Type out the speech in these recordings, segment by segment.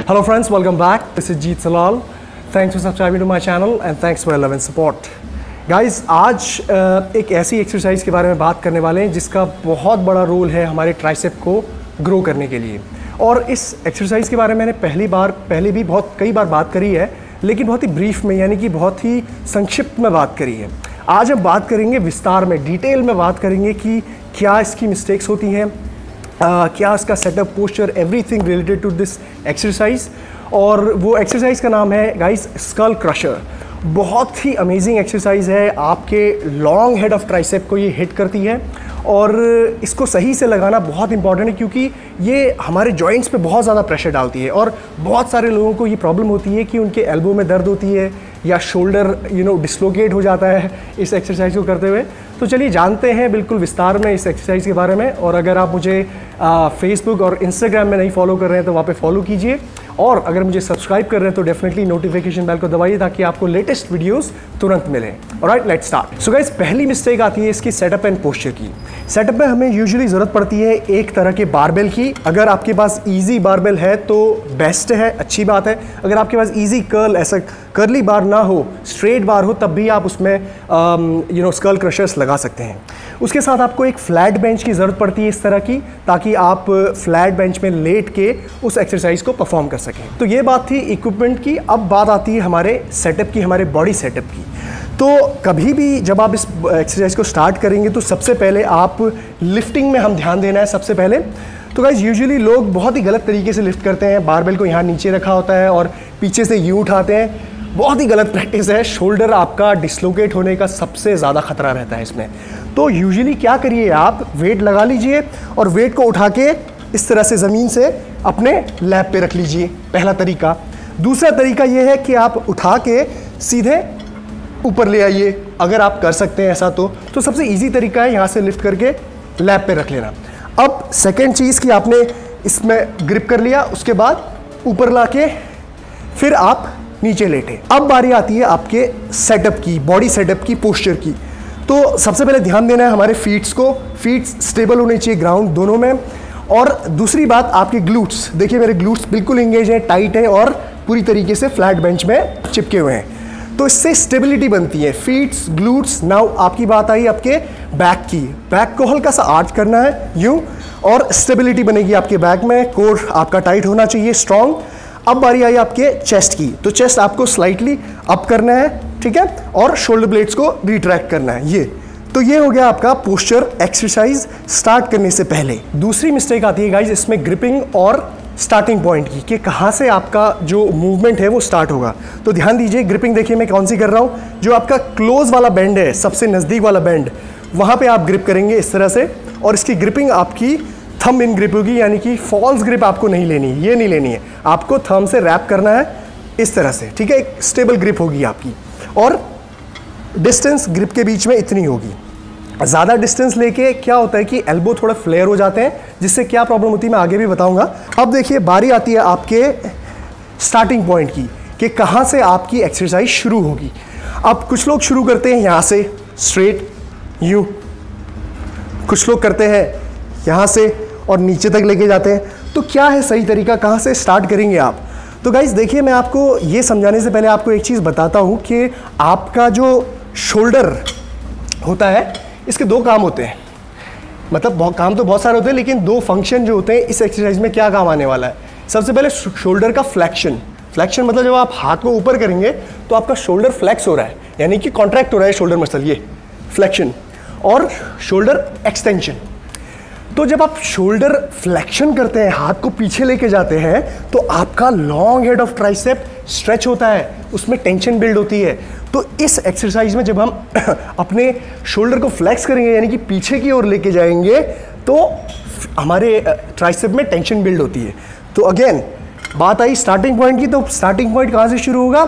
Hello friends, welcome back. This is Jeet Salal. Thanks for subscribing to my channel and thanks for your love and support. Guys, आज एक ऐसी exercise के बारे में बात करने वाले हैं जिसका बहुत बड़ा रोल है हमारे ट्राइसेप को ग्रो करने के लिए। और इस एक्सरसाइज के बारे में मैंने पहले भी कई बार बात करी है, लेकिन बहुत ही ब्रीफ में, यानी कि बहुत ही संक्षिप्त में बात करी है। आज हम बात करेंगे विस्तार में, डिटेल में बात करेंगे कि क्या इसकी मिस्टेक्स होती हैं, क्या इसका setup, posture, everything related to this exercise. और वो एक्सरसाइज का नाम है गाइस स्कल क्रशर। बहुत ही अमेजिंग एक्सरसाइज है, आपके लॉन्ग हेड ऑफ ट्राइसेप को ये हिट करती है और इसको सही से लगाना बहुत इंपॉर्टेंट है क्योंकि ये हमारे जॉइंट्स पे बहुत ज़्यादा प्रेशर डालती है। और बहुत सारे लोगों को ये प्रॉब्लम होती है कि उनके एल्बो में दर्द होती है या शोल्डर डिस्लोकेट हो जाता है इस एक्सरसाइज को करते हुए। तो चलिए जानते हैं बिल्कुल विस्तार में इस एक्सरसाइज के बारे में। और अगर आप मुझे फेसबुक और इंस्टाग्राम में नहीं फॉलो कर रहे हैं तो वहाँ पे फॉलो कीजिए, और अगर मुझे सब्सक्राइब कर रहे हैं तो डेफिनेटली नोटिफिकेशन बेल को दबाइए ताकि आपको लेटेस्ट वीडियोस तुरंत मिलें। Alright, let's start. So guys, पहली मिस्टेक आती है इसकी सेटअप एंड पोस्चर की। सेटअप में हमें यूजुअली ज़रूरत पड़ती है एक तरह के बारबेल की। अगर आपके पास ईजी बारबेल है तो बेस्ट है, अच्छी बात है। अगर आपके पास ईजी कर्ल, ऐसा कर्ली बार ना हो, स्ट्रेट बार हो, तब भी आप उसमें स्कल क्रशर्स लगा सकते हैं। उसके साथ आपको एक फ्लैट बेंच की ज़रूरत पड़ती है इस तरह की, ताकि आप फ्लैट बेंच में लेट के उस एक्सरसाइज को परफॉर्म कर सकें। तो ये बात थी इक्विपमेंट की। अब बात आती है हमारे सेटअप की, हमारे बॉडी सेटअप की। तो कभी भी जब आप इस एक्सरसाइज को स्टार्ट करेंगे तो सबसे पहले आप लिफ्टिंग में हम ध्यान देना है सबसे पहले। तो गाइस, यूजुअली लोग बहुत ही गलत तरीके से लिफ्ट करते हैं। बारबेल को यहाँ नीचे रखा होता है और पीछे से यूं उठाते हैं। बहुत ही गलत प्रैक्टिस है। शोल्डर आपका डिस्लोकेट होने का सबसे ज़्यादा खतरा रहता है इसमें। तो यूजुअली क्या करिए, आप वेट लगा लीजिए और वेट को उठा के इस तरह से ज़मीन से अपने लैप पे रख लीजिए, पहला तरीका। दूसरा तरीका ये है कि आप उठा के सीधे ऊपर ले आइए, अगर आप कर सकते हैं ऐसा तो सबसे इजी तरीका है यहाँ से लिफ्ट करके लैप पे रख लेना। अब सेकेंड चीज़ कि आपने इसमें ग्रिप कर लिया, उसके बाद ऊपर ला के फिर आप नीचे लेटे। अब बारी आती है आपके सेटअप की, बॉडी सेटअप की, पोस्चर की। तो सबसे पहले ध्यान देना है हमारे फीट्स को। फीट्स स्टेबल होने चाहिए ग्राउंड दोनों में। और दूसरी बात, आपके ग्लूट्स, देखिए मेरे ग्लूट्स बिल्कुल इंगेज हैं, टाइट हैं और पूरी तरीके से फ्लैट बेंच में चिपके हुए हैं। तो इससे स्टेबिलिटी बनती है, फीट्स, ग्लूट्स। नाउ आपकी बात आई आपके बैक की। बैक को हल्का सा आर्च करना है यूं, और स्टेबिलिटी बनेगी आपके बैक में। कोर आपका टाइट होना चाहिए, स्ट्रॉन्ग। अब बारी आई आपके चेस्ट की। तो चेस्ट आपको स्लाइटली अप करना है, ठीक है, और शोल्डर ब्लेड्स को रिट्रैक्ट करना है। ये हो गया आपका पोस्चर एक्सरसाइज स्टार्ट करने से पहले। दूसरी मिस्टेक आती है गाइज इसमें ग्रिपिंग और स्टार्टिंग पॉइंट की, कि कहाँ से आपका जो मूवमेंट है वो स्टार्ट होगा। तो ध्यान दीजिए, ग्रिपिंग देखिए मैं कौन सी कर रहा हूँ। जो आपका क्लोज वाला बेंड है, सबसे नज़दीक वाला बेंड, वहाँ पे आप ग्रिप करेंगे इस तरह से। और इसकी ग्रिपिंग आपकी थंब इन ग्रिप होगी, यानी कि फॉल्स ग्रिप आपको नहीं लेनी है, ये नहीं लेनी है। आपको थंब से रैप करना है इस तरह से, ठीक है। एक स्टेबल ग्रिप होगी आपकी, और डिस्टेंस ग्रिप के बीच में इतनी होगी। ज़्यादा डिस्टेंस लेके क्या होता है कि एल्बो थोड़ा फ्लेयर हो जाते हैं, जिससे क्या प्रॉब्लम होती है मैं आगे भी बताऊंगा। अब देखिए बारी आती है आपके स्टार्टिंग पॉइंट की, कि कहाँ से आपकी एक्सरसाइज शुरू होगी। अब कुछ लोग शुरू करते हैं यहाँ से स्ट्रेट यूँ, कुछ लोग करते हैं यहाँ से और नीचे तक लेके जाते हैं। तो क्या है सही तरीका, कहाँ से स्टार्ट करेंगे आप? तो गाइज देखिए, मैं आपको ये समझाने से पहले आपको एक चीज़ बताता हूँ कि आपका जो शोल्डर होता है, इसके दो काम होते हैं। मतलब काम तो बहुत सारे होते हैं, लेकिन दो फंक्शन जो होते हैं इस एक्सरसाइज में क्या काम आने वाला है। सबसे पहले शोल्डर का फ्लेक्शन। फ्लेक्शन मतलब जब आप हाथ को ऊपर करेंगे तो आपका शोल्डर फ्लेक्स हो रहा है, यानी कि कॉन्ट्रैक्ट हो रहा है शोल्डर मसल, ये फ्लेक्शन। और शोल्डर एक्सटेंशन। तो जब आप शोल्डर फ्लेक्शन करते हैं, हाथ को पीछे लेके जाते हैं, तो आपका long head of tricep stretch होता है, उसमें टेंशन बिल्ड होती है। तो इस एक्सरसाइज में जब हम अपने शोल्डर को फ्लेक्स करेंगे, यानी कि पीछे की ओर लेके जाएंगे, तो हमारे ट्राइसेप में टेंशन बिल्ड होती है। तो अगेन बात आई स्टार्टिंग पॉइंट की। तो स्टार्टिंग पॉइंट कहाँ से शुरू होगा?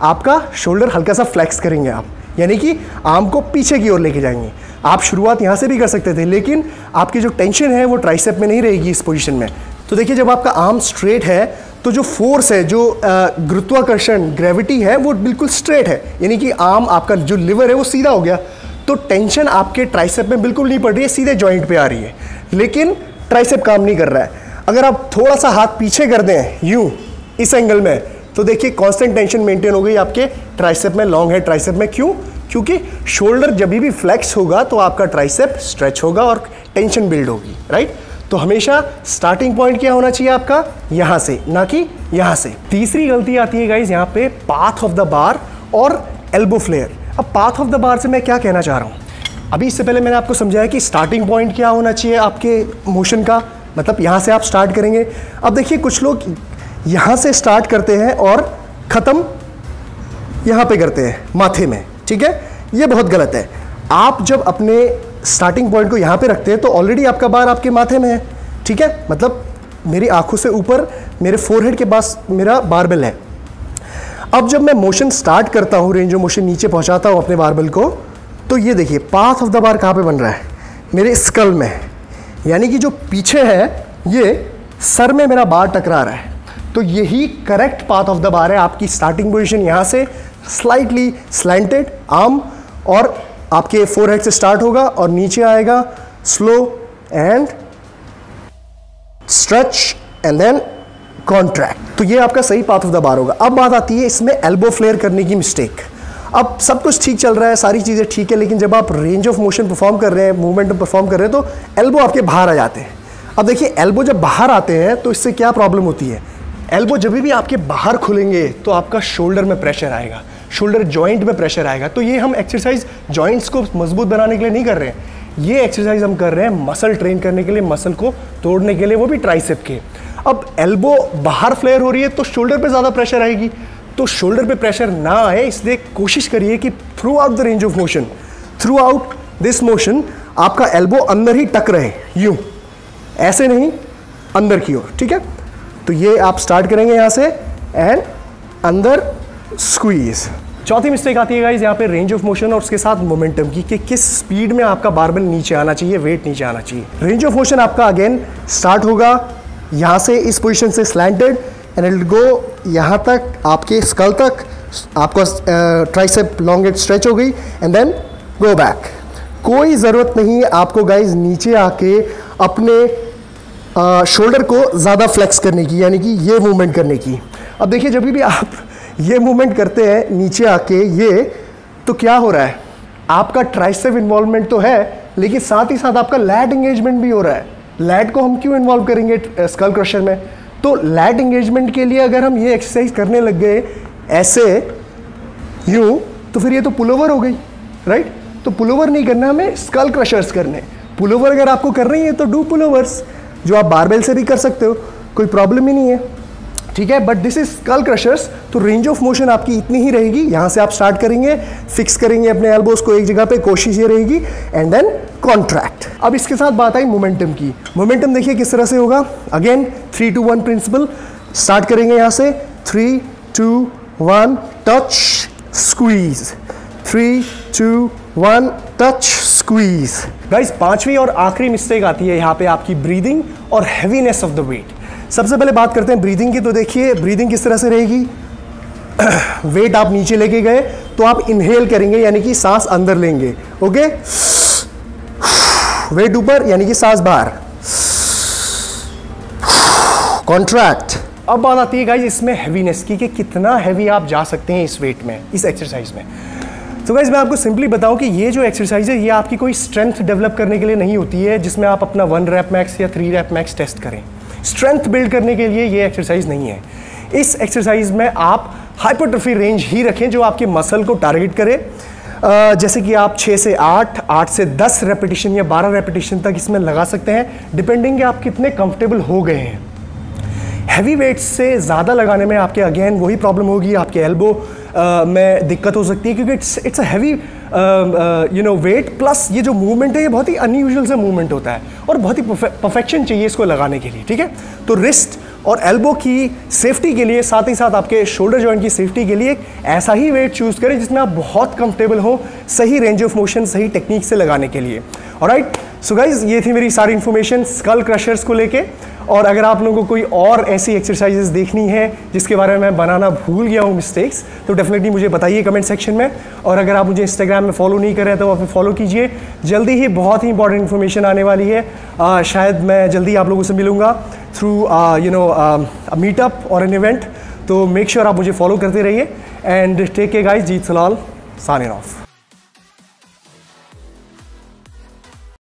आपका शोल्डर हल्का सा फ्लेक्स करेंगे आप, यानी कि आर्म को पीछे की ओर लेके जाएंगे। आप शुरुआत यहाँ से भी कर सकते थे, लेकिन आपकी जो टेंशन है वो ट्राइसेप में नहीं रहेगी इस पोजीशन में। तो देखिए, जब आपका आर्म स्ट्रेट है तो जो फोर्स है, जो गुरुत्वाकर्षण, ग्रेविटी है, वो बिल्कुल स्ट्रेट है, यानी कि आर्म आपका जो लिवर है वो सीधा हो गया। तो टेंशन आपके ट्राइसेप में बिल्कुल नहीं पड़ रही है, सीधे जॉइंट पे आ रही है, लेकिन ट्राइसेप काम नहीं कर रहा है। अगर आप थोड़ा सा हाथ पीछे कर दें यूं, इस एंगल में, तो देखिए कांस्टेंट टेंशन मेंटेन हो गई आपके ट्राइसेप में, लॉन्ग हेड ट्राइसेप में। क्यों? क्योंकि शोल्डर जब भी फ्लेक्स होगा तो आपका ट्राइसेप स्ट्रेच होगा और टेंशन बिल्ड होगी, राइट। तो हमेशा स्टार्टिंग पॉइंट क्या होना चाहिए आपका? यहां से, ना कि यहां से। तीसरी गलती आती है गाइज यहाँ पे पाथ ऑफ द बार और एल्बो फ्लेयर। अब पाथ ऑफ द बार से मैं क्या कहना चाह रहा हूँ, अभी इससे पहले मैंने आपको समझाया कि स्टार्टिंग पॉइंट क्या होना चाहिए आपके मोशन का, मतलब यहाँ से आप स्टार्ट करेंगे। अब देखिए कुछ लोग यहाँ से स्टार्ट करते हैं और ख़त्म यहाँ पे करते हैं माथे में, ठीक है, ये बहुत गलत है। आप जब अपने स्टार्टिंग पॉइंट को यहाँ पे रखते हैं तो ऑलरेडी आपका बार आपके माथे में है, ठीक है, मतलब मेरी आंखों से ऊपर मेरे फोरहेड के पास मेरा बारबेल है। अब जब मैं मोशन स्टार्ट करता हूँ, रेंज ऑफ मोशन नीचे पहुँचाता हूँ अपने बारबेल को, तो ये देखिए पाथ ऑफ द बार कहाँ पे बन रहा है? मेरे स्कल में, यानी कि जो पीछे है ये सर में मेरा बार टकरा रहा है। तो यही correct path of the bar है। आपकी स्टार्टिंग पोजीशन यहाँ से स्लाइटली स्लैंटेड आर्म और आपके फोरहेड से स्टार्ट होगा और नीचे आएगा slow and stretch and then contract. तो ये आपका सही पाथ ऑफ द बार होगा। अब बात आती है इसमें एल्बो फ्लेयर करने की मिस्टेक। अब सब कुछ ठीक चल रहा है, सारी चीज़ें ठीक है, लेकिन जब आप रेंज ऑफ मोशन परफॉर्म कर रहे हैं, मूवमेंट परफॉर्म कर रहे हैं, तो एल्बो आपके बाहर आ जाते हैं। अब देखिए एल्बो जब बाहर आते हैं तो इससे क्या प्रॉब्लम होती है? एल्बो जब भी आपके बाहर खुलेंगे तो आपका शोल्डर में प्रेशर आएगा, शोल्डर जॉइंट में प्रेशर आएगा। तो ये हम एक्सरसाइज जॉइंट्स को मजबूत बनाने के लिए नहीं कर रहे हैं, ये एक्सरसाइज हम कर रहे हैं मसल ट्रेन करने के लिए, मसल को तोड़ने के लिए, वो भी ट्राइसेप के। अब एल्बो बाहर फ्लेयर हो रही है तो शोल्डर पे ज़्यादा प्रेशर आएगी, तो शोल्डर पे प्रेशर ना आए इसलिए कोशिश करिए कि through out the range of motion, through out this motion आपका एल्बो अंदर ही टक रहे, यूं, ऐसे नहीं, अंदर की ओर, ठीक है। तो ये आप स्टार्ट करेंगे यहाँ से एंड अंदर स्क्वीज। चौथी मिस्टेक आती है गाइस यहाँ पे रेंज ऑफ मोशन और उसके साथ मोमेंटम की, कि किस स्पीड में आपका बारबेल नीचे आना चाहिए, वेट नीचे आना चाहिए। रेंज ऑफ मोशन आपका अगेन स्टार्ट होगा यहाँ से, इस पोजीशन से स्लैंटेड एंड इट गो यहाँ तक, आपके स्कल तक, आपका ट्राइसेप लॉन्गेट स्ट्रेच हो गई एंड देन गो बैक। कोई ज़रूरत नहीं है आपको गाइज नीचे आके अपने शोल्डर को ज़्यादा फ्लेक्स करने की, यानी कि ये मूवमेंट करने की। अब देखिए जब भी आप ये मूवमेंट करते हैं नीचे आके ये, तो क्या हो रहा है? आपका ट्राइसेप इन्वॉल्वमेंट तो है, लेकिन साथ ही साथ आपका लैट एंगेजमेंट भी हो रहा है। लैट को हम क्यों इन्वॉल्व करेंगे स्कल क्रशर में? तो लैट एंगेजमेंट के लिए अगर हम ये एक्सरसाइज करने लग गए ऐसे यूं, तो फिर ये तो पुलोवर हो गई, राइट। तो पुलोवर नहीं करना, हमें स्कल क्रशर्स करने। पुलोवर अगर आपको कर रही है तो डू पुलोवर्स, जो आप बारबेल से भी कर सकते हो, कोई प्रॉब्लम ही नहीं है, ठीक है। But this is skull crushers. तो रेंज ऑफ मोशन आपकी इतनी ही रहेगी, यहाँ से आप स्टार्ट करेंगे, फिक्स करेंगे अपने एल्बोज को एक जगह पे, कोशिश ये रहेगी एंड देन कॉन्ट्रैक्ट। अब इसके साथ बात आई मोमेंटम की। मोमेंटम देखिए किस तरह से होगा, अगेन 3-2-1 प्रिंसिपल। स्टार्ट करेंगे यहाँ से 3-2-1 touch squeeze, 3-2-1 touch squeeze. Guys पांचवी और आखिरी मिस्टेक आती है यहाँ पे आपकी ब्रीदिंग और हैवीनेस ऑफ द वेट। सबसे पहले बात करते हैं ब्रीदिंग की। तो देखिए ब्रीदिंग किस तरह से रहेगी, वेट आप नीचे लेके गए तो आप इनहेल करेंगे, यानी कि सांस अंदर लेंगे, ओके, वेट ऊपर यानी कि सांस बाहर, कॉन्ट्रैक्ट। अब बात आती है गाइस इसमें हैवीनेस की, कि कितना हैवी आप जा सकते हैं इस वेट में, इस एक्सरसाइज में। तो गाइस मैं आपको सिंपली बताऊं कि ये जो एक्सरसाइज है ये आपकी कोई स्ट्रेंथ डेवलप करने के लिए नहीं होती है, जिसमें आप अपना 1 रैप मैक्स या 3 रैप मैक्स टेस्ट करें। स्ट्रेंथ बिल्ड करने के लिए ये एक्सरसाइज नहीं है। इस एक्सरसाइज में आप हाइपरट्रोफी रेंज ही रखें जो आपके मसल को टारगेट करे। जैसे कि आप 6 से 8, 8 से 10 रेपिटेशन या 12 रेपिटेशन तक इसमें लगा सकते हैं, डिपेंडिंग कि आप कितने कंफर्टेबल हो गए हैं। हैवी वेट्स से ज़्यादा लगाने में आपके अगेन वही प्रॉब्लम होगी, आपके एल्बो में दिक्कत हो सकती है, क्योंकि it's a heavy weight, plus ये जो मूवमेंट है ये बहुत ही अनयूजुअल सा मूवमेंट होता है और बहुत ही परफेक्शन चाहिए इसको लगाने के लिए, ठीक है। तो रिस्ट और एल्बो की सेफ्टी के लिए, साथ ही साथ आपके शोल्डर जॉइंट की सेफ्टी के लिए एक ऐसा ही वेट चूज़ करें जिसमें आप बहुत कंफर्टेबल हो, सही रेंज ऑफ मोशन, सही टेक्निक से लगाने के लिए। ऑलराइट, सो गाइज ये थी मेरी सारी इन्फॉर्मेशन स्कल क्रशर्स को लेके। और अगर आप लोगों को कोई और ऐसी एक्सरसाइजेस देखनी है जिसके बारे में मैं बनाना भूल गया हूँ मिस्टेक्स, तो डेफिनेटली मुझे बताइए कमेंट सेक्शन में। और अगर आप मुझे इंस्टाग्राम में फॉलो नहीं कर रहे हैं तो आप फॉलो कीजिए, जल्दी ही बहुत ही इंपॉर्टेंट इन्फॉर्मेशन आने वाली है। शायद मैं जल्दी आप लोगों से मिलूँगा थ्रू मीटअप और एन इवेंट। तो मेक श्योर आप मुझे फॉलो करते रहिए and take care guys. Jeet Salal signing of.